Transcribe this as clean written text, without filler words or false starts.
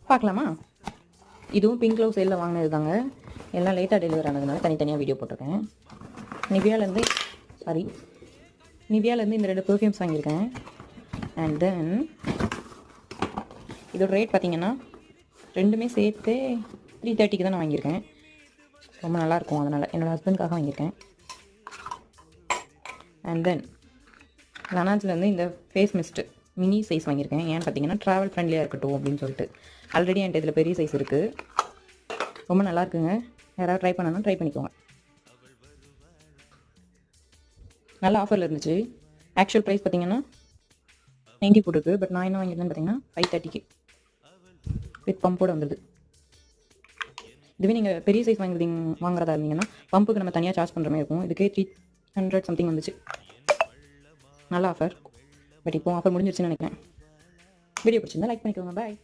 பார்க்கலாமா? இதுவும் பிங்க் க்ளவு சேலில் வாங்கினது தாங்க. எல்லாம் லேட்டாக டெலிவரி ஆனதுனால தனித்தனியாக வீடியோ போட்டிருக்கேன். நிவியாலேருந்து இந்த 2 பெர்ஃப்யூம்ஸ் வாங்கியிருக்கேன். அண்ட் தென் இதோட ரேட் பார்த்திங்கன்னா ரெண்டுமே சேர்த்து 330க்கு தான் நான் வாங்கியிருக்கேன். ரொம்ப நல்லாயிருக்கும், அதனால் என்னோடய ஹஸ்பண்டுக்காக வாங்கியிருக்கேன். அண்ட் தென் லனாஜ்லேருந்து இந்த ஃபேஸ் மிஸ்ட்டு மினி சைஸ் வாங்கியிருக்கேன். ஏன்னு பார்த்தீங்கன்னா ட்ராவல் ஃப்ரெண்ட்லியாக இருக்கட்டும் அப்படின்னு சொல்லிட்டு. ஆல்ரெடி என்கிட்ட இதில் பெரிய சைஸ் இருக்குது. ரொம்ப நல்லாயிருக்குங்க. யாராவது ட்ரை பண்ணணும்னா ட்ரை பண்ணிக்கோங்க. நல்ல ஆஃபரில் இருந்துச்சு. ஆக்சுவல் ப்ரைஸ் பார்த்தீங்கன்னா 90 போட்டுருக்கு. பட் நான் என்ன வாங்கியிருந்தேன்னு பார்த்தீங்கன்னா 530க்கு வித் பம்போடு வந்துடுது. இதுவே நீங்கள் பெரிய சைஸ் வாங்குறதா இருந்தீங்கன்னா பம்புக்கு நம்ம தனியாக சார்ஜ் பண்ணுற மாதிரி இருக்கும். இதுக்கே 300 சம்திங் வந்துச்சு. நல்ல ஆஃபர். பட் இப்போ ஆஃபர் முடிஞ்சிருச்சுன்னு நினைக்கிறேன். வீடியோ பிடிச்சிருந்தா லைக் பண்ணிக்கோங்க. பாய்.